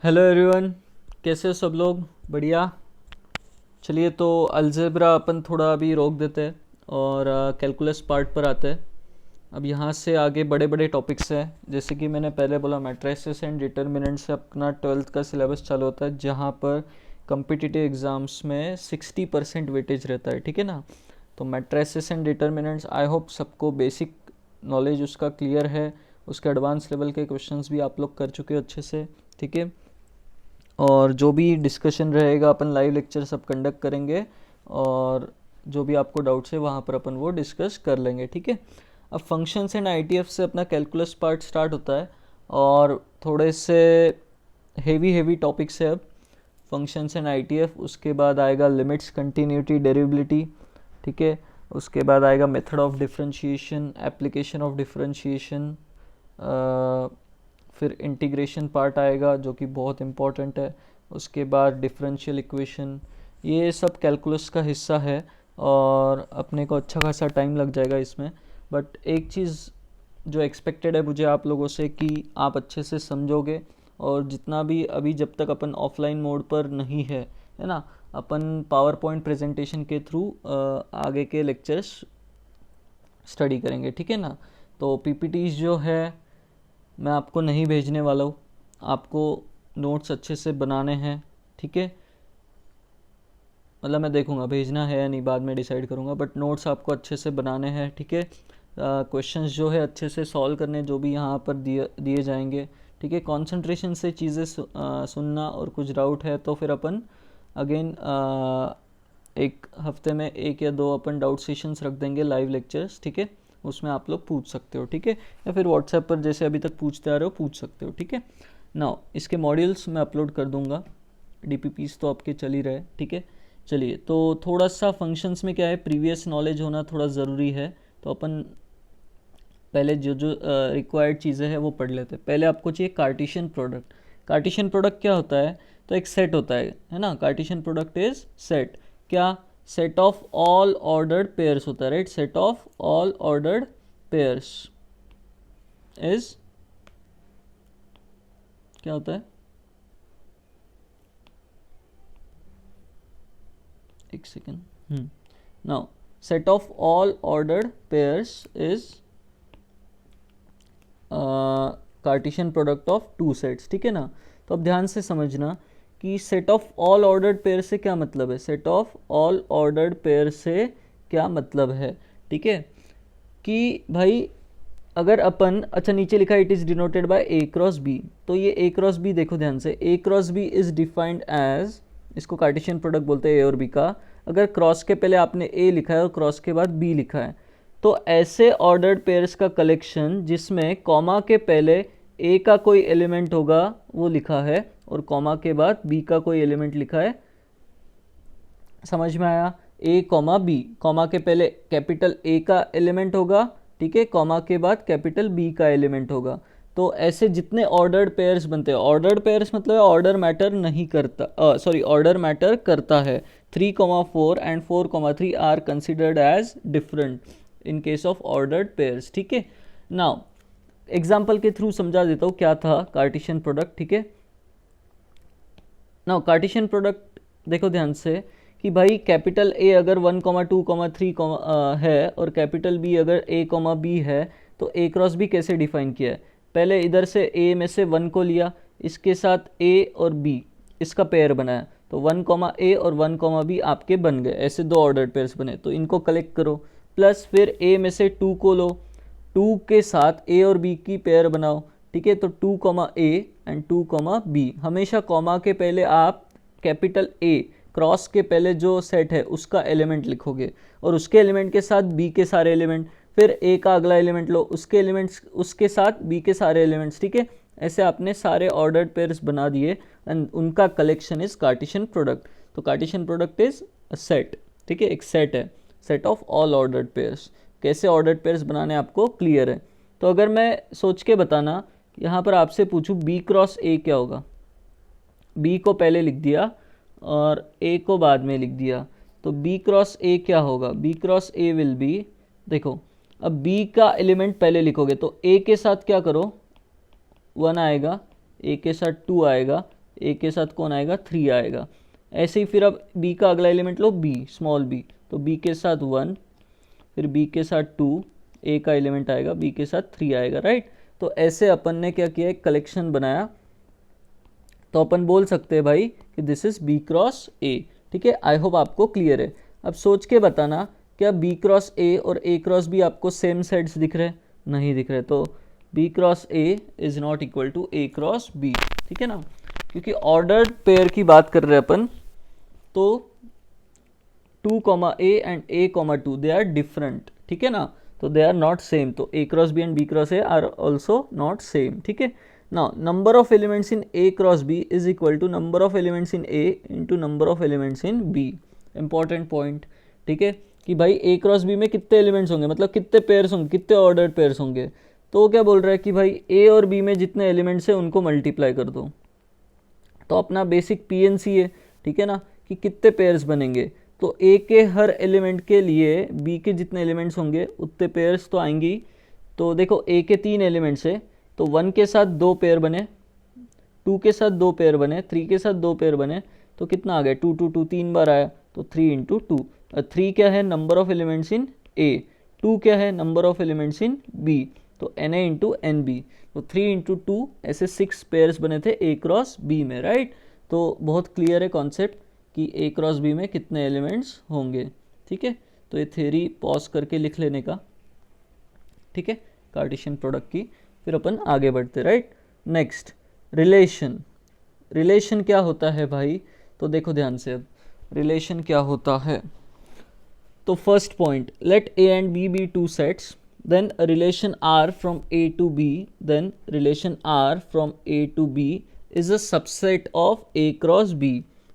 Hello everyone, कैसे हो सब लोग? बढ़िया। चलिए, तो अलजेब्रा अपन थोड़ा अभी रोक देते हैं और कैलकुलस पार्ट पर आते हैं। अब यहाँ से आगे बड़े बड़े टॉपिक्स हैं, जैसे कि मैंने पहले बोला मैट्रिसेस एंड डिटर्मिनेंट से अपना 12th का सिलेबस चालू होता है, जहाँ पर कम्पिटिटिव एग्ज़ाम्स में 60% वेटेज रहता है, ठीक है ना। तो matrices and determinants I hope सबको बेसिक नॉलेज उसका क्लियर है। उसके एडवांस लेवल के क्वेश्चंस भी आप लोग कर चुके हो अच्छे से, ठीक है। और जो भी डिस्कशन रहेगा अपन लाइव लेक्चर सब कंडक्ट करेंगे, और जो भी आपको डाउट्स है वहाँ पर अपन वो डिस्कस कर लेंगे, ठीक है। अब फंक्शंस एंड आईटीएफ से अपना कैलकुलस पार्ट स्टार्ट होता है, और थोड़े से हेवी टॉपिक्स है अब फंक्शंस एंड आईटीएफ। उसके बाद आएगा लिमिट्स, कंटिन्यूटी, डेरिवेबिलिटी, ठीक है। उसके बाद आएगा method of differentiation, application of differentiation, फिर इंटीग्रेशन पार्ट आएगा जो कि बहुत इम्पॉर्टेंट है। उसके बाद डिफरेंशियल इक्वेशन, ये सब कैलकुलस का हिस्सा है और अपने को अच्छा खासा टाइम लग जाएगा इसमें। बट एक चीज़ जो एक्सपेक्टेड है मुझे आप लोगों से कि आप अच्छे से समझोगे, और जितना भी अभी जब तक अपन ऑफलाइन मोड पर नहीं है ना, अपन पावर पॉइंट प्रेजेंटेशन के थ्रू आगे के लेक्चर्स स्टडी करेंगे, ठीक है ना। तो पीपीटीज जो है मैं आपको नहीं भेजने वाला हूँ, आपको नोट्स अच्छे से बनाने हैं, ठीक है। मतलब मैं देखूँगा भेजना है या नहीं, बाद में डिसाइड करूँगा, बट नोट्स आपको अच्छे से बनाने हैं, ठीक है। क्वेश्चंस जो है अच्छे से सॉल्व करने जो भी यहाँ पर दिए जाएंगे, ठीक है। कंसंट्रेशन से चीज़ें सुनना, और कुछ डाउट है तो फिर अपन अगेन एक हफ्ते में 1 या 2 अपन डाउट सेशंस रख देंगे, लाइव लेक्चर्स, ठीक है। उसमें आप लोग पूछ सकते हो, ठीक है, या फिर व्हाट्सएप पर जैसे अभी तक पूछते आ रहे हो पूछ सकते हो, ठीक है। नाउ इसके मॉड्यूल्स मैं अपलोड कर दूंगा, डीपीपीस तो आपके चल ही रहे, ठीक है। चलिए, तो थोड़ा सा फंक्शंस में क्या है, प्रीवियस नॉलेज होना थोड़ा ज़रूरी है। तो अपन पहले जो जो रिक्वायर्ड चीज़ें हैं वो पढ़ लेते हैं। पहले आपको चाहिए कार्टेशियन प्रोडक्ट। कार्टेशियन प्रोडक्ट क्या होता है? तो एक सेट होता है ना। कार्टेशियन प्रोडक्ट इज सेट, क्या? Set of all ordered pairs होता है, right. Set of all ordered pairs is क्या होता है? एक second. Now set of all ordered pairs is Cartesian product of 2 sets, ठीक है ना। तो अब ध्यान से समझना कि set of all ordered pair से क्या मतलब है। Set of all ordered pair से क्या मतलब है, ठीक है। कि भाई अगर अपन, अच्छा नीचे लिखा it is denoted by A cross B, तो ये ए क्रॉस बी देखो ध्यान से, A cross B is defined as, इसको कार्टेशियन प्रोडक्ट बोलते हैं ए और बी का। अगर क्रॉस के पहले आपने ए लिखा है और क्रॉस के बाद बी लिखा है, तो ऐसे ऑर्डर्ड पेयर्स का कलेक्शन जिसमें कॉमा के पहले ए का कोई एलिमेंट होगा वो लिखा है, और कॉमा के बाद बी का कोई एलिमेंट लिखा है। समझ में आया? ए कॉमा बी, कॉमा के पहले कैपिटल ए का एलिमेंट होगा, ठीक है, कॉमा के बाद कैपिटल बी का एलिमेंट होगा। तो ऐसे जितने ऑर्डर्ड पेयर्स बनते हैं, ऑर्डर्ड पेयर्स मतलब ऑर्डर मैटर नहीं करता, सॉरी ऑर्डर मैटर करता है। 3,4 and 4,3 are considered as different in case of ordered pairs, ठीक है। नाउ एग्जाम्पल के थ्रू समझा देता हूँ क्या था कार्टेशियन प्रोडक्ट, ठीक है। नाउ कार्टेशियन प्रोडक्ट देखो ध्यान से कि भाई कैपिटल ए अगर 1,2,3 है, और कैपिटल बी अगर a, b है, तो a क्रॉस b कैसे डिफाइन किया है? पहले इधर से a में से 1 को लिया, इसके साथ a और b इसका पेयर बनाया, तो 1, a और 1, b आपके बन गए। ऐसे 2 ऑर्डर्ड पेयर्स बने, तो इनको कलेक्ट करो। प्लस फिर a में से 2 को लो, 2 के साथ a और b की पेयर बनाओ, ठीक है। तो 2, a एंड 2, b, हमेशा कॉमा के पहले आप कैपिटल A क्रॉस के पहले जो सेट है उसका एलिमेंट लिखोगे, और उसके एलिमेंट के साथ B के सारे एलिमेंट, फिर A का अगला एलिमेंट लो, उसके एलिमेंट्स उसके साथ B के सारे एलिमेंट्स, ठीक है। ऐसे आपने सारे ऑर्डर्ड पेयर्स बना दिए, एंड उनका कलेक्शन इज कार्टेशियन प्रोडक्ट। तो Cartesian product is a set, ठीक है, एक सेट है, set of all ordered pairs. कैसे ऑर्डर्ड पेयर्स बनाने आपको क्लियर है। तो अगर मैं सोच के बताना, यहाँ पर आपसे पूछूँ B क्रॉस A क्या होगा, B को पहले लिख दिया और A को बाद में लिख दिया, तो B क्रॉस A क्या होगा? B cross A will be, देखो अब B का एलिमेंट पहले लिखोगे तो A के साथ क्या करो, 1 आएगा, A के साथ 2 आएगा, ए के साथ कौन आएगा, 3 आएगा। ऐसे ही फिर अब बी का अगला एलिमेंट लो, बी, स्मॉल बी, तो बी के साथ 1, फिर बी के साथ 2, ए का एलिमेंट आएगा, बी के साथ 3 आएगा, राइट। तो ऐसे अपन ने क्या किया, एक कलेक्शन बनाया। तो अपन बोल सकते हैं भाई कि this is B cross A, ठीक है। आई होप आपको क्लियर है। अब सोच के बताना, क्या बी क्रॉस ए और ए क्रॉस बी आपको सेम सेट्स दिख रहे? नहीं दिख रहे, तो B cross A is not equal to A cross B, ठीक है ना, क्योंकि ऑर्डर्ड पेयर की बात कर रहे हैं अपन। तो 2, a and a, 2 they are different, ठीक है ना, तो दे आर नॉट सेम। तो a cross B and b cross a are also not same, ठीक है। Now number of elements in a cross b is equal to number of elements in a into number of elements in b। Important point, ठीक है, कि भाई a cross b में कितने elements होंगे, मतलब कितने पेयर्स होंगे, कितने ऑर्डर्ड पेयर्स होंगे। तो वो क्या बोल रहा है कि भाई a और b में जितने एलिमेंट्स हैं उनको मल्टीप्लाई कर दो। तो अपना बेसिक PNC है, ठीक है ना, कि कितने पेयर्स बनेंगे। तो ए के हर एलिमेंट के लिए बी के जितने एलिमेंट्स होंगे उतने पेयर्स तो आएंगी। तो देखो ए के 3 एलिमेंट्स है, तो 1 के साथ 2 पेयर बने, 2 के साथ 2 पेयर बने, 3 के साथ 2 पेयर बने, तो कितना आ गया, 2 2 2 3 बार आया, तो 3 इंटू 2। 3 क्या है, number of elements in A, 2 क्या है, number of elements in B, तो n A into n B, तो 3 इंटू 2 ऐसे 6 पेयर्स बने थे ए क्रॉस बी में, राइट। तो बहुत क्लियर है कॉन्सेप्ट कि ए क्रॉस बी में कितने एलिमेंट्स होंगे, ठीक है। तो ये थ्योरी पॉज करके लिख लेने का, ठीक है, कार्टेशियन प्रोडक्ट की। फिर अपन आगे बढ़ते, राइट। Next, relation. रिलेशन क्या होता है भाई, तो देखो ध्यान से, अब रिलेशन क्या होता है। तो first point, let A and B be 2 sets, then a relation R from A to B, then relation R from A to B is a subset of A cross B,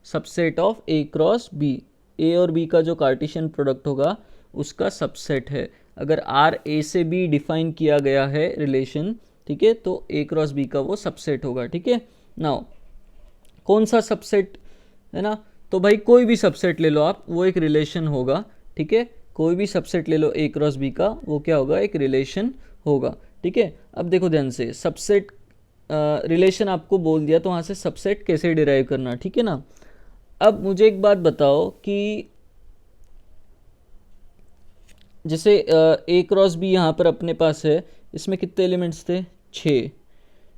subset of A cross B। A और B का जो Cartesian product होगा उसका subset है। अगर R A से B define किया गया है रिलेशन, ठीक है, तो A क्रॉस B का वो सबसेट होगा, ठीक है। नाउ कौन सा सबसेट है ना, तो भाई कोई भी सबसेट ले लो आप, वो एक रिलेशन होगा, ठीक है। कोई भी सबसेट ले लो ए क्रॉस बी का, वो क्या होगा, एक रिलेशन होगा, ठीक है। अब देखो ध्यान से, सबसेट रिलेशन आपको बोल दिया, तो वहाँ से सबसेट कैसे डिराइव करना, ठीक है ना। अब मुझे एक बात बताओ कि जैसे ए क्रॉस बी यहाँ पर अपने पास है, इसमें कितने एलिमेंट्स थे, 6,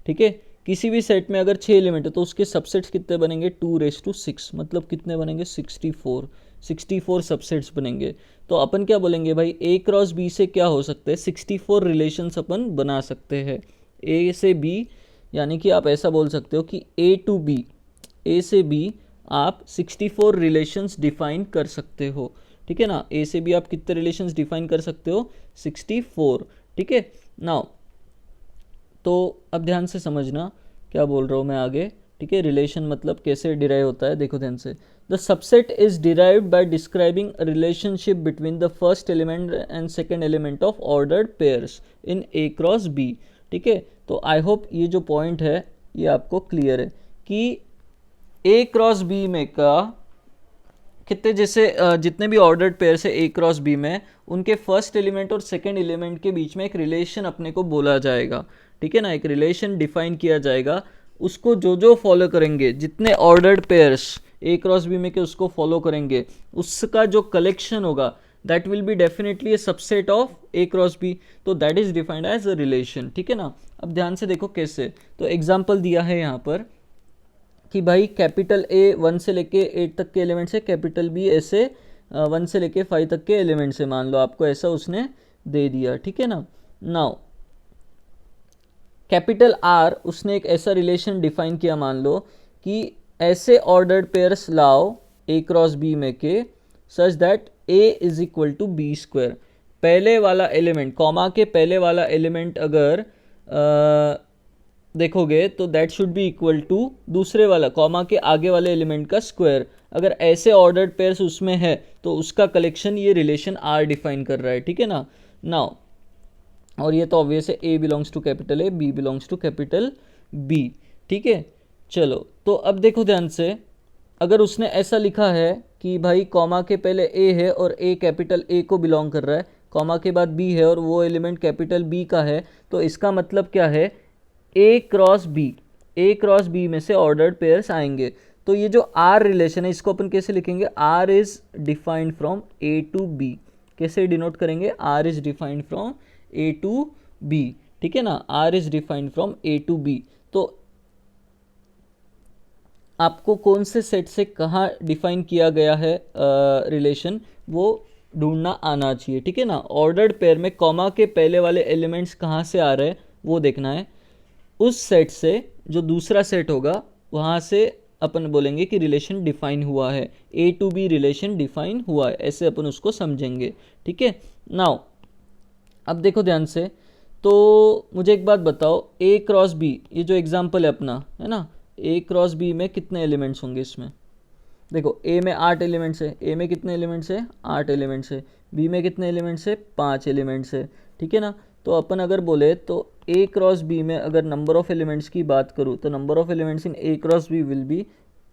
ठीक है। किसी भी सेट में अगर 6 एलिमेंट है तो उसके सबसेट्स कितने बनेंगे, 2�6, मतलब कितने बनेंगे, 64 सबसेट्स बनेंगे। तो अपन क्या बोलेंगे भाई, ए क्रॉस बी से क्या हो सकते हैं, 64 रिलेशंस अपन बना सकते हैं ए से बी। यानी कि आप ऐसा बोल सकते हो कि ए टू बी, ए से बी आप 64 रिलेशंस डिफाइन कर सकते हो, ठीक है ना। ए से बी आप कितने रिलेशंस डिफाइन कर सकते हो, 64, ठीक है। नाउ तो अब ध्यान से समझना क्या बोल रहा हूँ मैं आगे, ठीक है। रिलेशन मतलब कैसे डिराइव होता है, देखो ध्यान से। The subset is derived by describing a relationship between the first element and second element of ordered pairs in A cross B, ठीक है। तो आई होप ये जो पॉइंट है ये आपको क्लियर है कि ए क्रॉस बी में का कितने, जैसे जितने भी ऑर्डर्ड पेयर्स है ए क्रॉस बी में, उनके फर्स्ट एलिमेंट और सेकेंड एलिमेंट के बीच में एक रिलेशन अपने को बोला जाएगा, ठीक है ना। एक रिलेशन डिफाइन किया जाएगा, उसको जो जो फॉलो करेंगे, जितने ordered pairs A cross B में के उसको फॉलो करेंगे, उसका जो कलेक्शन होगा that will be definitely a subset of A cross B, तो that is defined as a relation, ठीक है ना। अब ध्यान से देखो कैसे, तो एग्जाम्पल दिया है यहाँ पर कि भाई कैपिटल ए 1 से लेके 8 तक के एलिमेंट्स है, कैपिटल बी ऐसे 1 से लेके 5 तक के एलिमेंट्स है, मान लो आपको ऐसा उसने दे दिया, ठीक है ना। नाउ कैपिटल आर उसने एक ऐसा रिलेशन डिफाइन किया, मान लो कि ऐसे ऑर्डर्ड पेयर्स लाओ ए क्रॉस बी में के such that A is equal to B square. पहले वाला एलिमेंट, कॉमा के पहले वाला एलिमेंट अगर देखोगे तो that should be equal to दूसरे वाला कॉमा के आगे वाले एलिमेंट का स्क्वायर। अगर ऐसे ऑर्डर्ड पेयर्स उसमें है तो उसका कलेक्शन ये रिलेशन आर डिफाइन कर रहा है, ठीक है ना। नाउ और ये तो ऑब्वियस है, A belongs to capital A, B belongs to capital B, ठीक है। चलो तो अब देखो ध्यान से, अगर उसने ऐसा लिखा है कि भाई कॉमा के पहले ए है और ए कैपिटल ए को बिलोंग कर रहा है, कॉमा के बाद बी है और वो एलिमेंट कैपिटल बी का है, तो इसका मतलब क्या है, ए क्रॉस बी, ए क्रॉस बी में से ऑर्डर्ड पेयर्स आएंगे। तो ये जो आर रिलेशन है इसको अपन कैसे लिखेंगे, R is defined from A to B. कैसे डिनोट करेंगे, R is defined from A to B, ठीक है ना, R is defined from A to B. तो आपको कौन से सेट से कहाँ डिफाइन किया गया है रिलेशन वो ढूंढना आना चाहिए, ठीक है ना। ऑर्डर्ड पेयर में कॉमा के पहले वाले एलिमेंट्स कहाँ से आ रहे हैं वो देखना है। उस सेट से जो दूसरा सेट होगा वहाँ से अपन बोलेंगे कि रिलेशन डिफाइन हुआ है, ए टू बी रिलेशन डिफाइन हुआ है, ऐसे अपन उसको समझेंगे, ठीक है। नाउ अब देखो ध्यान से, तो मुझे एक बात बताओ, ए क्रॉस बी ये जो एग्जाम्पल है अपना, है ना, ए क्रॉस बी में कितने एलिमेंट्स होंगे इसमें। देखो ए में 8 एलिमेंट्स है, ए में कितने एलिमेंट्स है, 8 एलिमेंट्स है, बी में कितने एलिमेंट्स है, 5 एलिमेंट्स है, ठीक है ना। तो अपन अगर बोले तो ए क्रॉस बी में अगर नंबर ऑफ एलिमेंट्स की बात करूँ तो number of elements in A cross B will be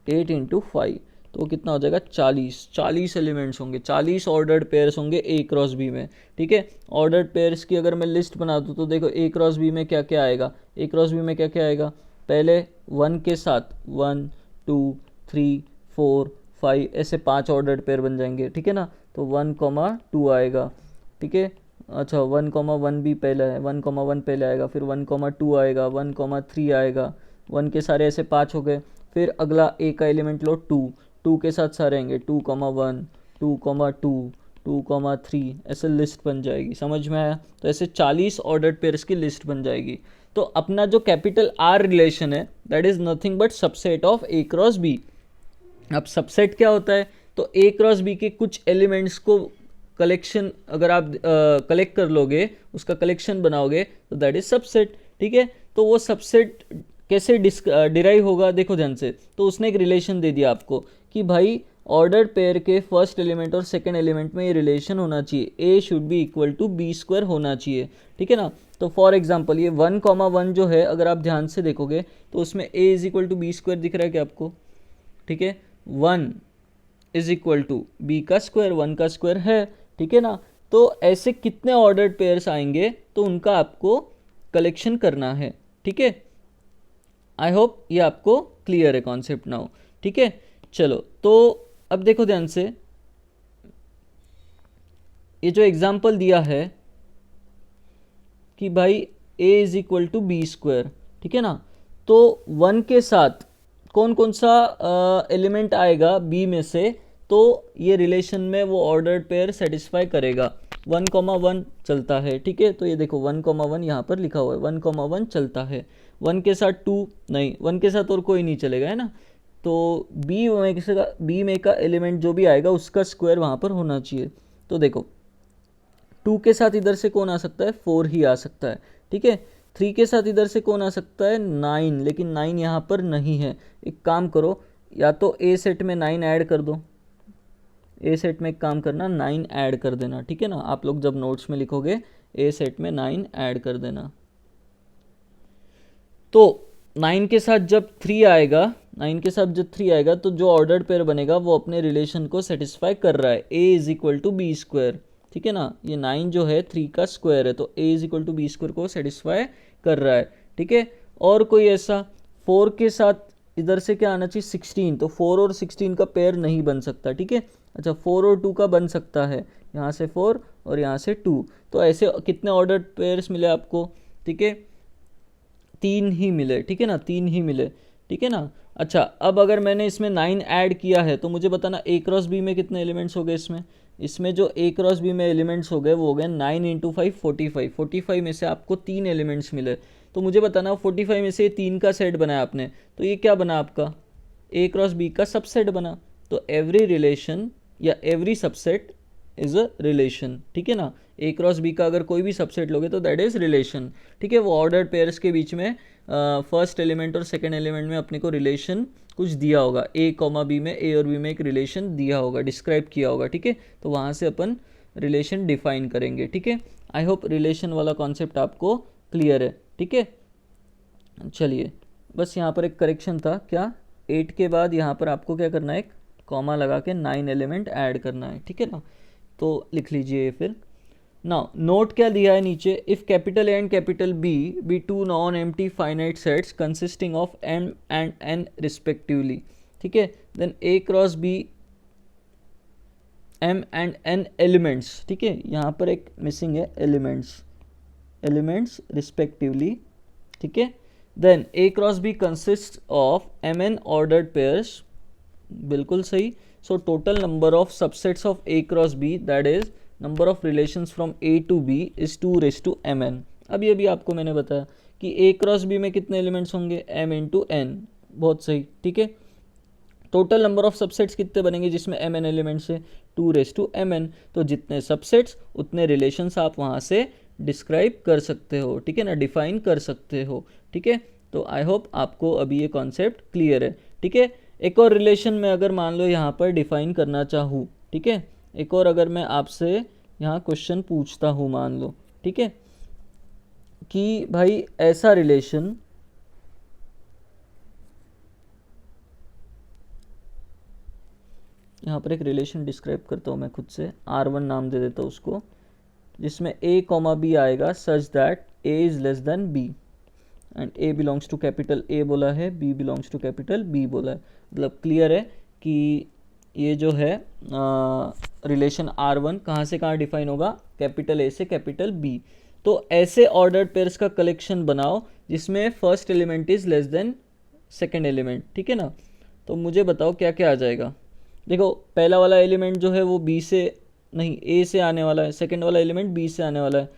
8 into 5, तो कितना हो जाएगा 40 एलिमेंट्स होंगे, 40 ऑर्डर्ड पेयर्स होंगे ए क्रॉस बी में, ठीक है। ऑर्डर्ड पेयर्स की अगर मैं लिस्ट बना दूँ तो देखो ए क्रॉस बी में क्या क्या आएगा, ए क्रॉस बी में क्या क्या आएगा, पहले 1 के साथ 1 2 3 4 5 ऐसे 5 ऑर्डर्ड पेयर बन जाएंगे, ठीक है ना। तो 1,2 आएगा, ठीक है। अच्छा 1,1 भी पहले है, 1,1 पहले आएगा, फिर 1,2 आएगा, 1,3 आएगा, 1 के सारे ऐसे 5 हो गए। फिर अगला ए का एलिमेंट लो 2 के साथ सारे आएंगे 2,1 2,2 2,3 ऐसे लिस्ट बन जाएगी, समझ में आया। तो ऐसे 40 ऑर्डर्ड पेयर्स की लिस्ट बन जाएगी। तो अपना जो कैपिटल आर रिलेशन है that is nothing but subset of A cross B. अब सबसेट क्या होता है, तो ए क्रॉस बी के कुछ एलिमेंट्स को कलेक्शन अगर आप कलेक्ट कर लोगे, उसका कलेक्शन बनाओगे तो दैट इज सबसेट, ठीक है। तो वो सबसेट कैसे डिराइव होगा, देखो ध्यान से। तो उसने एक रिलेशन दे दिया आपको कि भाई ऑर्डर्ड पेयर के फर्स्ट एलिमेंट और सेकंड एलिमेंट में ये रिलेशन होना चाहिए, A should be equal to B square होना चाहिए, ठीक है ना। तो फॉर एग्जांपल ये 1,1 जो है अगर आप ध्यान से देखोगे तो उसमें A is equal to B square दिख रहा है क्या आपको, ठीक है। 1 इज इक्वल टू बी का स्क्वायर, 1 का स्क्वायर है, ठीक है ना। तो ऐसे कितने ऑर्डर्ड पेयर्स आएंगे तो उनका आपको कलेक्शन करना है, ठीक है। आई होप ये आपको क्लियर है कॉन्सेप्ट नाउ, ठीक है। चलो तो अब देखो ध्यान से, ये जो एग्जाम्पल दिया है कि भाई a is equal to B square, ठीक है ना। तो 1 के साथ कौन कौन सा एलिमेंट आएगा b में से, तो ये रिलेशन में वो ऑर्डर्ड पेयर सेटिस्फाई करेगा। 1,1 चलता है, ठीक है। तो ये देखो 1,1 यहाँ पर लिखा हुआ है, 1,1 चलता है। 1 के साथ 2 नहीं, 1 के साथ और कोई नहीं चलेगा, है ना। तो बी में का एलिमेंट जो भी आएगा उसका स्क्वायर वहाँ पर होना चाहिए। तो देखो 2 के साथ इधर से कौन आ सकता है, 4 ही आ सकता है, ठीक है। 3 के साथ इधर से कौन आ सकता है, 9, लेकिन 9 यहाँ पर नहीं है। एक काम करो, या तो ए सेट में 9 ऐड कर दो, ए सेट में एक काम करना 9 ऐड कर देना, ठीक है ना। आप लोग जब नोट्स में लिखोगे ए सेट में 9 ऐड कर देना। तो 9 के साथ जब 3 आएगा, 9 के साथ जब 3 आएगा तो जो ऑर्डर्ड पेयर बनेगा वो अपने रिलेशन को सेटिस्फाई कर रहा है, A is equal to B square, ठीक है ना। ये 9 जो है 3 का स्क्वायर है, तो A is equal to B square को सेटिस्फाई कर रहा है, ठीक है। और कोई ऐसा 4 के साथ इधर से क्या आना चाहिए, 16, तो 4 और 16 का पेयर नहीं बन सकता, ठीक है। अच्छा 4 और 2 का बन सकता है, यहाँ से 4 और यहाँ से 2। तो ऐसे कितने ऑर्डर्ड पेयर्स मिले आपको, ठीक है, 3 ही मिले, ठीक है ना, 3 ही मिले, ठीक है ना। अच्छा अब अगर मैंने इसमें 9 ऐड किया है तो मुझे बताना ए क्रॉस बी में कितने एलिमेंट्स हो गए इसमें जो ए क्रॉस बी में एलिमेंट्स हो गए वो हो गए 9 इंटू 5 45, 45 में से आपको 3 एलिमेंट्स मिले। तो मुझे बताना 45 में से 3 का सेट बनाया आपने, तो ये क्या बना आपका, ए क्रॉस बी का सबसेट बना। तो एवरी रिलेशन या every subset is a relation, ठीक है ना। ए क्रॉस बी का अगर कोई भी सबसेट लोगे तो दैट इज रिलेशन, ठीक है। वो ऑर्डर्ड पेयर्स के बीच में फर्स्ट एलिमेंट और सेकंड एलिमेंट में अपने को रिलेशन कुछ दिया होगा, ए कॉमा बी में, ए और बी में एक रिलेशन दिया होगा, डिस्क्राइब किया होगा, ठीक है। तो वहाँ से अपन रिलेशन डिफाइन करेंगे, ठीक है। आई होप रिलेशन वाला कॉन्सेप्ट आपको क्लियर है, ठीक है। चलिए बस यहाँ पर एक करेक्शन था, क्या 8 के बाद यहाँ पर आपको क्या करना है, एक कॉमा लगा के 9 एलिमेंट ऐड करना है, ठीक है ना। तो लिख लीजिए फिर नाउ नोट क्या दिया है नीचे, if capital A and capital B be two non empty finite sets consisting of M and N respectively, ठीक है, then A cross B M and N elements, ठीक है, यहाँ पर एक मिसिंग है एलिमेंट्स रिस्पेक्टिवली, ठीक है, then A cross B consist of M N ordered pairs, बिल्कुल सही, so total number of subsets of A cross B that is number of relations from A to B is 2/mn। अभी अभी आपको मैंने बताया कि ए क्रॉस बी में कितने एलिमेंट्स होंगे, m इंटू एन, बहुत सही, ठीक है, टोटल नंबर ऑफ सबसेट्स कितने बनेंगे जिसमें mn एलिमेंट्स है, 2/mn, तो जितने सबसेट्स उतने रिलेशंस आप वहाँ से डिस्क्राइब कर सकते हो, ठीक है ना, डिफाइन कर सकते हो, ठीक है। तो आई होप आपको अभी ये कॉन्सेप्ट क्लियर है, ठीक है। एक और रिलेशन में अगर मान लो यहाँ पर डिफाइन करना चाहूँ, ठीक है, एक और अगर मैं आपसे यहाँ क्वेश्चन पूछता हूँ मान लो, ठीक है, कि भाई ऐसा रिलेशन, यहाँ पर एक रिलेशन डिस्क्राइब करता हूँ मैं खुद से, R1 नाम दे देता हूँ उसको, जिसमें a कॉमा बी आएगा such that a is less than b and a belongs to capital A बोला है, b belongs to capital B बोला है, मतलब क्लियर है कि ये जो है रिलेशन R1 कहाँ से कहाँ डिफाइन होगा, कैपिटल A से कैपिटल B। तो ऐसे ऑर्डर्ड पेयर्स का कलेक्शन बनाओ जिसमें first element is less then second element, ठीक है ना। तो मुझे बताओ क्या क्या आ जाएगा। देखो पहला वाला एलिमेंट जो है वो B से नहीं A से आने वाला है, सेकेंड वाला एलिमेंट B से आने वाला है,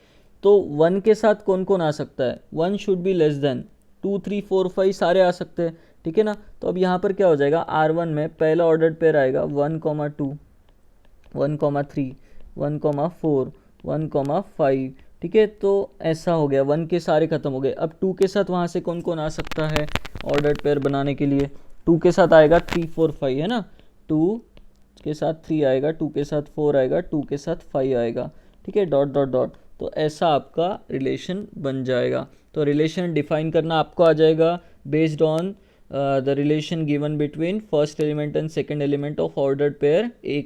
तो 1 के साथ कौन कौन आ सकता है, 1 शुड बी लेस देन 2 3 4 5 सारे आ सकते हैं, ठीक है ना। तो अब यहाँ पर क्या हो जाएगा, R1 में पहला ऑर्डर्ड पेयर आएगा 1,2 1,3 1,4 1,5, ठीक है, तो ऐसा हो गया, 1 के सारे खत्म हो गए। अब 2 के साथ वहाँ से कौन कौन आ सकता है ऑर्डर्ड पेयर बनाने के लिए, 2 के साथ आएगा 3 4 5 है ना, 2 के साथ 3 आएगा, 2 के साथ 4 आएगा, 2 के साथ 5 आएगा, ठीक है, डॉट डॉट डॉट, तो ऐसा आपका रिलेशन बन जाएगा। तो रिलेशन डिफाइन करना आपको आ जाएगा based on the relation given between first element and second element of ordered pair A,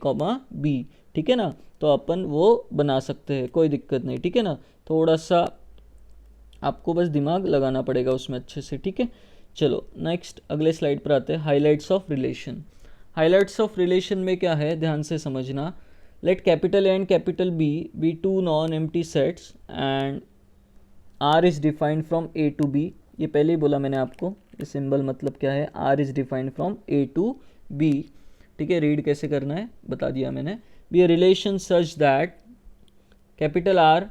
B, ठीक है ना। तो अपन वो बना सकते हैं, कोई दिक्कत नहीं, ठीक है ना, थोड़ा सा आपको बस दिमाग लगाना पड़ेगा उसमें अच्छे से, ठीक है। चलो नेक्स्ट अगले स्लाइड पर आते हैं, highlights of relation. Highlights of relation में क्या है ध्यान से समझना, let capital A and capital B be two non empty sets and R is defined from A to B, ये पहले ही बोला मैंने आपको, ये सिंबल मतलब क्या है, R is defined from A to B, ठीक है, रीड कैसे करना है बता दिया मैंने। Be a relation such that capital R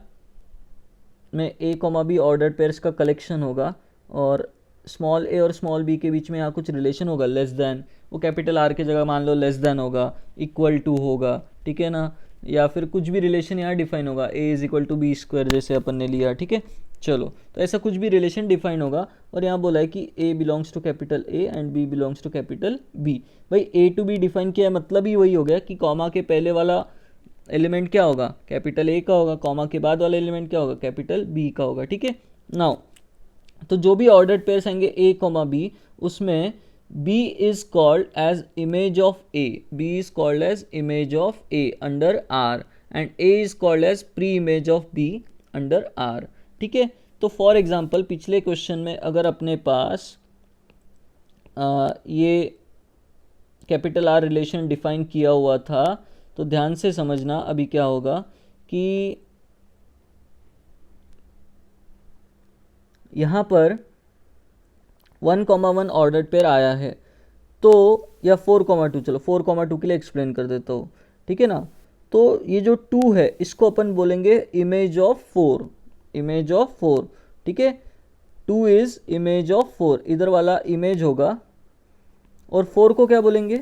में A, B ऑर्डर्ड पेयर्स का कलेक्शन होगा और स्मॉल a और स्मॉल b के बीच में यहाँ कुछ रिलेशन होगा लेस देन, वो कैपिटल R की जगह मान लो लेस देन होगा, इक्वल टू होगा, ठीक है ना, या फिर कुछ भी रिलेशन यहाँ डिफाइन होगा, a is equal to B square जैसे अपन ने लिया, ठीक है। चलो तो ऐसा कुछ भी रिलेशन डिफाइन होगा और यहाँ बोला है कि a belongs to capital A and b belongs to capital B। भाई a टू b डिफाइन किया है, मतलब ही वही हो गया कि कॉमा के पहले वाला एलिमेंट क्या होगा, कैपिटल A का होगा, कॉमा के बाद वाला एलिमेंट क्या होगा, कैपिटल B का होगा, ठीक है। नाउ तो जो भी ऑर्डर्ड पेयर्स आएंगे A, B, उसमें B is called as image of A, B is called as image of A under R and A is called as pre image of B under R, ठीक है। तो for example पिछले question में अगर अपने पास ये capital R relation define किया हुआ था, तो ध्यान से समझना अभी क्या होगा कि यहाँ पर 1,1 ऑर्डर्ड पेयर आया है, तो या 4,2, चलो 4,2 के लिए एक्सप्लेन कर देता हूँ, ठीक है ना। तो ये जो 2 है इसको अपन बोलेंगे इमेज ऑफ 4, इमेज ऑफ 4, ठीक है, 2 इज इमेज ऑफ 4, इधर वाला इमेज होगा, और 4 को क्या बोलेंगे,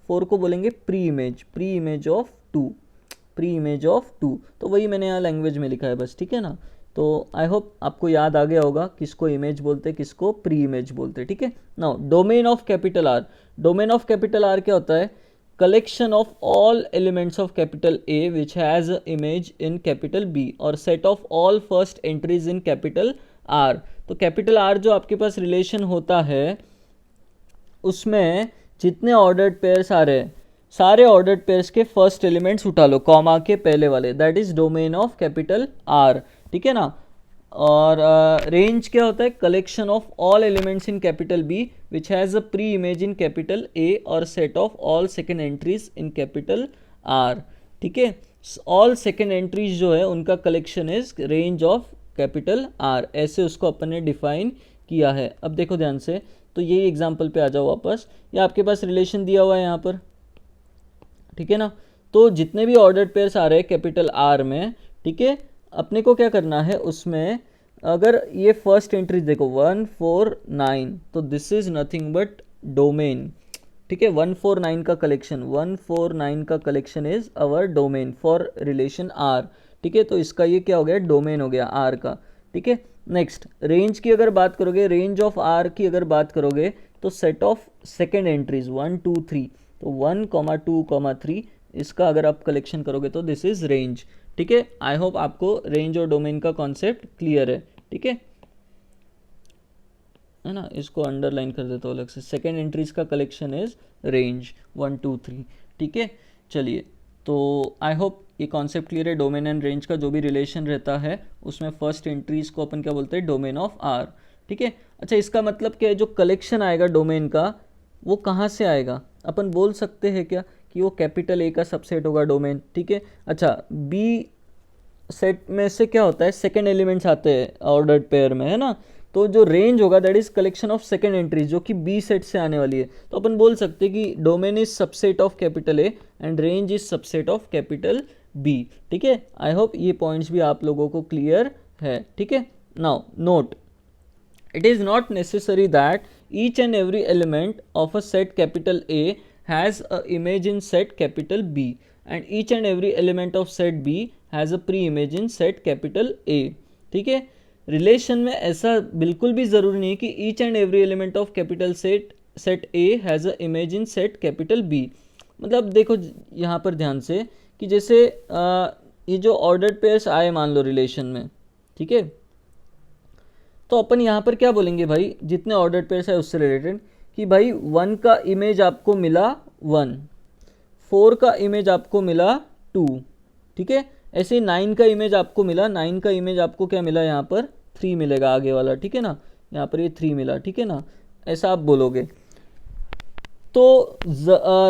4 को बोलेंगे pre image of 2, pre image of 2, तो वही मैंने यहाँ लैंग्वेज में लिखा है बस, ठीक है ना। तो आई होप आपको याद आ गया होगा किसको इमेज बोलते हैं, किसको प्री इमेज बोलते हैं, ठीक है। Now domain of capital R, domain of capital R क्या होता है, collection of all elements of capital A which has image in capital B और set of all first entries in capital R। तो capital R जो आपके पास relation होता है उसमें जितने ऑर्डर्ड पेयर्स आ रहे हैं, सारे ऑर्डर्ड पेयर्स के फर्स्ट एलिमेंट्स उठा लो कॉमा के पहले वाले, that is domain of capital R, ठीक है ना। और रेंज क्या होता है, collection of all elements in capital B which has a pre image in capital A और set of all second entries in capital R, ठीक है। ऑल सेकेंड एंट्रीज जो है उनका collection is range of capital R, ऐसे उसको अपन ने define किया है। अब देखो ध्यान से, तो यही एग्जाम्पल पे आ जाओ वापस, ये आपके पास रिलेशन दिया हुआ है यहाँ पर, ठीक है ना। तो जितने भी ऑर्डर्ड पेयर्स आ रहे हैं कैपिटल आर में, ठीक है, अपने को क्या करना है उसमें, अगर ये फर्स्ट एंट्री देखो 149, तो this is nothing but domain, ठीक है। 149 का कलेक्शन, 149 का collection is our domain for relation R, ठीक है। तो इसका ये क्या हो गया, डोमेन हो गया आर का, ठीक है। नेक्स्ट रेंज की अगर बात करोगे, रेंज ऑफ आर की अगर बात करोगे, तो सेट ऑफ सेकेंड एंट्रीज 1 2 3, तो 1 2 3 इसका अगर आप कलेक्शन करोगे तो दिस इज रेंज, ठीक है। आई होप आपको रेंज और डोमेन का कॉन्सेप्ट क्लियर है, ठीक है ना। इसको अंडरलाइन कर देता हूँ अलग से, सेकेंड एंट्रीज का कलेक्शन इज रेंज 1 2 3, ठीक है। चलिए, तो आई होप ये कॉन्सेप्ट क्लियर है। डोमेन एंड रेंज का जो भी रिलेशन रहता है उसमें फर्स्ट एंट्रीज को अपन क्या बोलते हैं, डोमेन ऑफ आर, ठीक है। अच्छा, इसका मतलब क्या है, जो कलेक्शन आएगा डोमेन का वो कहाँ से आएगा, अपन बोल सकते हैं क्या कि वो कैपिटल ए का सबसेट होगा डोमेन, ठीक है। अच्छा, बी सेट में से क्या होता है, सेकेंड एलिमेंट्स आते हैं ऑर्डर्ड पेयर में, है ना। तो जो रेंज होगा that is collection of second entries जो कि बी सेट से आने वाली है। तो अपन बोल सकते हैं कि domain is subset of capital A and range is subset of capital B, ठीक है। आई होप ये पॉइंट्स भी आप लोगों को क्लियर है, ठीक है। Now note, it is not necessary that each and every element of a set capital A has a image in set capital B and each and every element of set B has a pre-image in set capital A, ठीक है। Relation में ऐसा बिल्कुल भी ज़रूरी नहीं कि each and every element of capital set A has a image in set capital B. मतलब देखो यहाँ पर ध्यान से कि जैसे ये जो ऑर्डर्ड पेयर्स आए मान लो रिलेशन में, ठीक है, तो अपन यहाँ पर क्या बोलेंगे भाई, जितने ऑर्डर्ड पेयर्स है उससे रिलेटेड, कि भाई 1 का इमेज आपको मिला 1, 4 का इमेज आपको मिला 2, ठीक है। ऐसे 9 का इमेज आपको मिला, 9 का इमेज आपको क्या मिला, यहाँ पर 3 मिलेगा आगे वाला, ठीक है ना। यहाँ पर ये 3 मिला, ठीक है ना, ऐसा आप बोलोगे। तो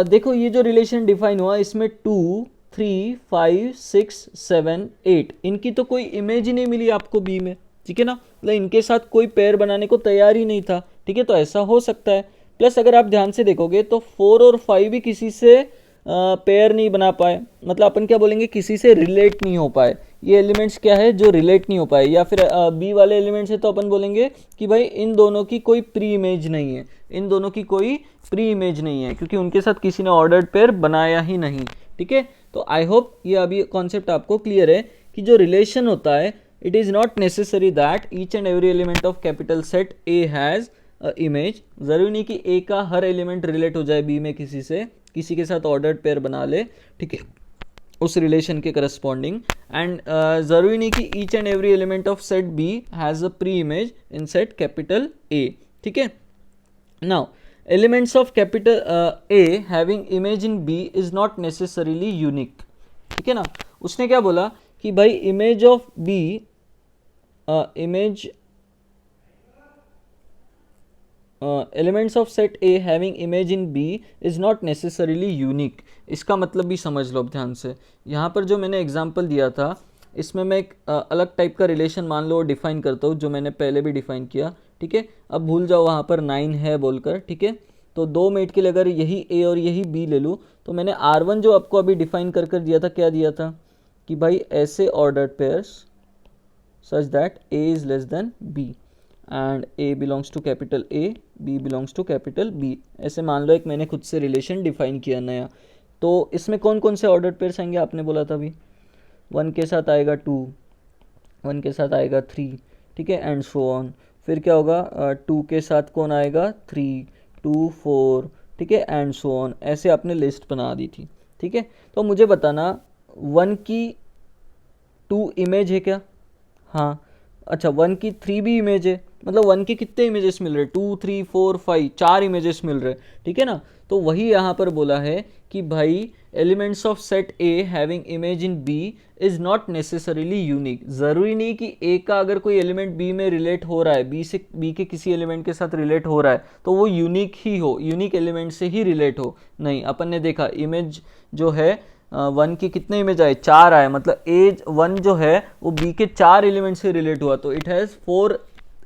देखो ये जो रिलेशन डिफाइन हुआ इसमें 2 3 5 6 7 8 इनकी तो कोई इमेज ही नहीं मिली आपको बी में, ठीक है ना। मतलब इनके साथ कोई पेयर बनाने को तैयार ही नहीं था, ठीक है। तो ऐसा हो सकता है। प्लस अगर आप ध्यान से देखोगे तो 4 और 5 भी किसी से पेयर नहीं बना पाए, मतलब अपन क्या बोलेंगे, किसी से रिलेट नहीं हो पाए। ये एलिमेंट्स क्या है जो रिलेट नहीं हो पाए, या फिर बी वाले एलिमेंट्स है तो अपन बोलेंगे कि भाई इन दोनों की कोई प्री इमेज नहीं है, इन दोनों की कोई प्री इमेज नहीं है, क्योंकि उनके साथ किसी ने ऑर्डर्ड पेयर बनाया ही नहीं, ठीक है। तो आई होप ये अभी कॉन्सेप्ट आपको क्लियर है कि जो रिलेशन होता है, it is not necessary that each and every element of capital set A has a image। ज़रूरी नहीं कि A का हर एलिमेंट रिलेट हो जाए B में किसी के साथ ऑर्डर्ड पेयर बना ले, ठीक है, उस रिलेशन के करस्पॉन्डिंग। एंड ज़रूरी नहीं कि each and every element of set B has a pre image in set capital A, ठीक है। Now elements of capital A having image in B is not necessarily unique, ठीक है ना। उसने क्या बोला कि भाई image of B, image elements of set A having image in B is not necessarily unique. इसका मतलब भी समझ लो अब ध्यान से। यहाँ पर जो मैंने एग्जांपल दिया था इसमें मैं एक अलग टाइप का रिलेशन मान लो डिफाइन करता हूँ, जो मैंने पहले भी डिफाइन किया, ठीक है। अब भूल जाओ वहाँ पर 9 है बोलकर, ठीक है। तो 2 मिनट के लिए अगर यही ए और यही बी ले लूँ, तो मैंने R1 जो आपको अभी डिफाइन कर दिया था, क्या दिया था कि भाई ऐसे ordered pairs such that A is less than B and A belongs to capital A, B belongs to capital B। ऐसे मान लो एक मैंने खुद से रिलेशन डिफाइन किया नया। तो इसमें कौन कौन से ऑर्डर्ड पेयर्स आएंगे आपने बोला था अभी, 1 के साथ आएगा 2, 1 के साथ आएगा 3, ठीक है, एंड सो ऑन। फिर क्या होगा, 2 के साथ कौन आएगा, 3, 2 4, ठीक है, एंड सो ऑन। ऐसे आपने लिस्ट बना दी थी, ठीक है। तो मुझे बताना 1 की 2 इमेज है क्या, हाँ। अच्छा 1 की 3 भी इमेज है, मतलब 1 के कितने इमेजेस मिल रहे, 2 3 4 5, 4 इमेजेस मिल रहे, ठीक है ना। तो वही यहाँ पर बोला है कि भाई elements of set A having image in B is not necessarily unique. ज़रूरी नहीं कि ए का अगर कोई एलिमेंट बी में रिलेट हो रहा है, बी के किसी एलिमेंट के साथ रिलेट हो रहा है तो वो यूनिक ही हो, यूनिक एलिमेंट से ही रिलेट हो। नहीं, अपन ने देखा इमेज जो है 1 के कितने इमेज आए, 4 आए, मतलब ए 1 जो है वो बी के 4 एलिमेंट से रिलेट हुआ, तो इट हैज़ 4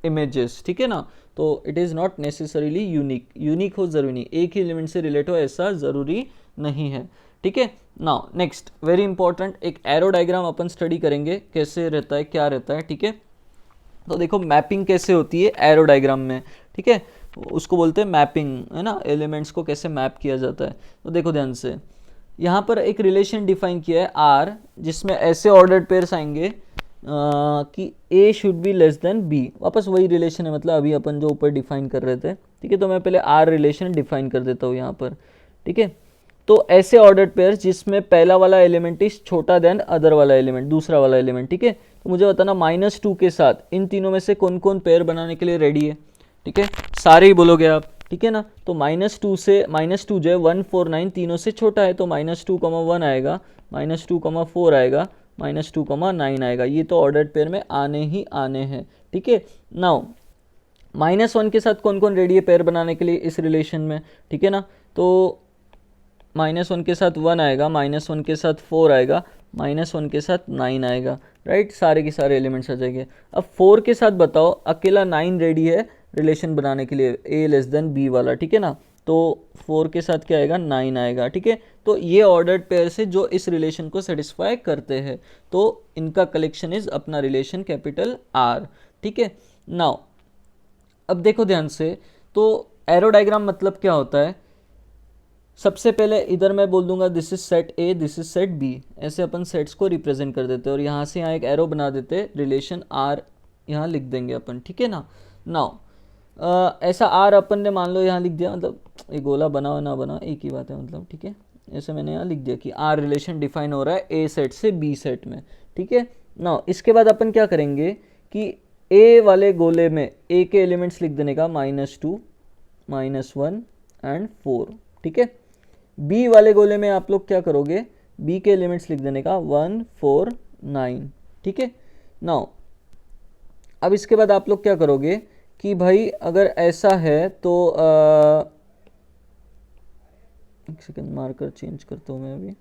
इमेजेस, ठीक है ना। तो it is not necessarily unique, unique हो ज़रूरी नहीं, एक ही एलिमेंट से रिलेट हो ऐसा ज़रूरी नहीं है, ठीक है। नाउ नेक्स्ट वेरी इंपॉर्टेंट, एक एरो डायग्राम अपन स्टडी करेंगे कैसे रहता है, क्या रहता है, ठीक है। तो देखो मैपिंग कैसे होती है एरो डायग्राम में, ठीक है, उसको बोलते हैं मैपिंग, है ना, एलिमेंट्स को कैसे मैप किया जाता है। तो देखो ध्यान से, यहाँ पर एक रिलेशन डिफाइन किया है आर, जिसमें ऐसे ऑर्डर्ड पेयर्स आएंगे कि A should be less than B, वापस वही रिलेशन है, मतलब अभी अपन जो ऊपर डिफाइन कर रहे थे, ठीक है। तो मैं पहले आर रिलेशन डिफाइन कर देता हूँ यहाँ पर, ठीक है। तो ऐसे ऑर्डर्ड पेयर्स जिसमें पहला वाला एलिमेंट इज छोटा देन अदर वाला एलिमेंट, दूसरा वाला एलिमेंट, ठीक है। तो मुझे बताना -2 के साथ इन तीनों में से कौन कौन पेयर बनाने के लिए रेडी है, ठीक है, सारे ही बोलोगे आप, ठीक है ना। तो -2 से -2 जो है 1 4 9 तीनों से छोटा है, तो -2, 1 आएगा, -2, 4 आएगा, -2, 9 आएगा, ये तो ऑर्डर्ड पेयर में आने ही आने हैं, ठीक है। नाउ -1 के साथ कौन कौन रेडी है पेयर बनाने के लिए इस रिलेशन में, ठीक है ना। तो -1 के साथ 1 आएगा, -1 के साथ 4 आएगा, -1 के साथ 9 आएगा, राइट, सारे के सारे एलिमेंट्स आ जाएंगे। अब 4 के साथ बताओ, अकेला 9 रेडी है रिलेशन बनाने के लिए a लेस देन b वाला, ठीक है ना। तो 4 के साथ क्या आएगा, 9 आएगा, ठीक है। तो ये ऑर्डर्ड पेयर से जो इस रिलेशन को सेटिस्फाई करते हैं, तो इनका कलेक्शन इज अपना रिलेशन कैपिटल R, ठीक है। नाउ अब देखो ध्यान से, तो एरो डायग्राम मतलब क्या होता है, सबसे पहले इधर मैं बोल दूंगा this is set A, this is set B, ऐसे अपन सेट्स को रिप्रेजेंट कर देते हैं, और यहाँ से यहाँ एक एरो बना देते, रिलेशन आर यहाँ लिख देंगे अपन, ठीक है ना। नाउ ऐसा आर अपन ने मान लो यहाँ लिख दिया, मतलब ये गोला बना ना बना एक ही बात है, मतलब ठीक है, ऐसे मैंने यहाँ लिख दिया कि आर रिलेशन डिफाइन हो रहा है ए सेट से बी सेट में, ठीक है। नाउ इसके बाद अपन क्या करेंगे कि ए वाले गोले में ए के एलिमेंट्स लिख देने का -2, -1 एंड 4, ठीक है। बी वाले गोले में आप लोग क्या करोगे, बी के एलिमेंट्स लिख देने का 1 4 9, ठीक है। नाउ अब इसके बाद आप लोग क्या करोगे कि भाई अगर ऐसा है तो एक सेकंड, मार्कर चेंज करता हूँ मैं अभी,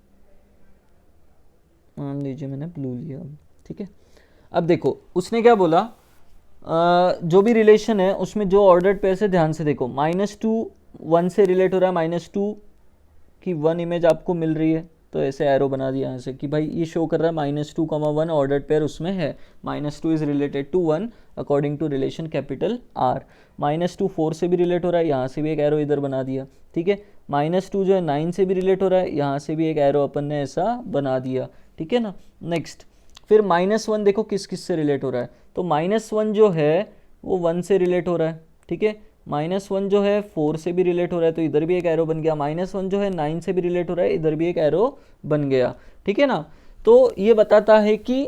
मान लीजिए मैंने ब्लू लिया, ठीक है। अब देखो उसने क्या बोला, जो भी रिलेशन है उसमें जो ऑर्डर्ड पेयर से, ध्यान से देखो, -2 1 से रिलेट हो रहा है, -2 की 1 इमेज आपको मिल रही है, तो ऐसे एरो बना दिया यहाँ से कि भाई ये शो कर रहा है -2, 1 ऑर्डर्ड पेयर उसमें है, -2 is related to 1 according to relation capital R, -2 4 से भी रिलेट हो रहा है, यहाँ से भी एक एरो इधर बना दिया, ठीक है। -2 जो है 9 से भी रिलेट हो रहा है, यहाँ से भी एक एरो अपन ने ऐसा बना दिया, ठीक है ना। नेक्स्ट फिर -1 देखो किस किस से रिलेट हो रहा है, तो -1 जो है वो 1 से रिलेट हो रहा है, ठीक है। -1 जो है 4 से भी रिलेट हो रहा है, तो इधर भी एक एरो बन गया, -1 जो है 9 से भी रिलेट हो रहा है, इधर भी एक एरो बन गया, ठीक है ना। तो ये बताता है कि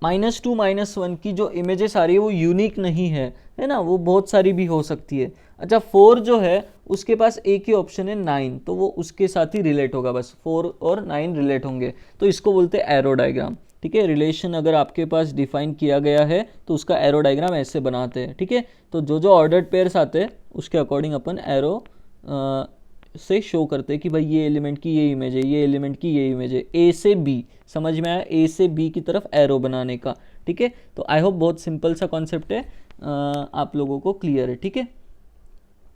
-2 -1 की जो इमेजेस आ रही है वो यूनिक नहीं है ना, वो बहुत सारी भी हो सकती है। अच्छा 4 जो है उसके पास एक ही ऑप्शन है 9, तो वो उसके साथ ही रिलेट होगा, बस 4 और 9 रिलेट होंगे, तो इसको बोलते हैं एरो डायग्राम, ठीक है। रिलेशन अगर आपके पास डिफाइन किया गया है तो उसका एरो डायग्राम ऐसे बनाते हैं, ठीक है। तो जो जो ऑर्डर्ड पेयर्स आते हैं उसके अकॉर्डिंग अपन एरो से शो करते हैं कि भाई ये एलिमेंट की ये इमेज है, ये एलिमेंट की ये इमेज है, ए से बी, समझ में आया, ए से बी की तरफ एरो बनाने का, ठीक है। तो आई होप बहुत सिंपल सा कॉन्सेप्ट है, आप लोगों को क्लियर है, ठीक है।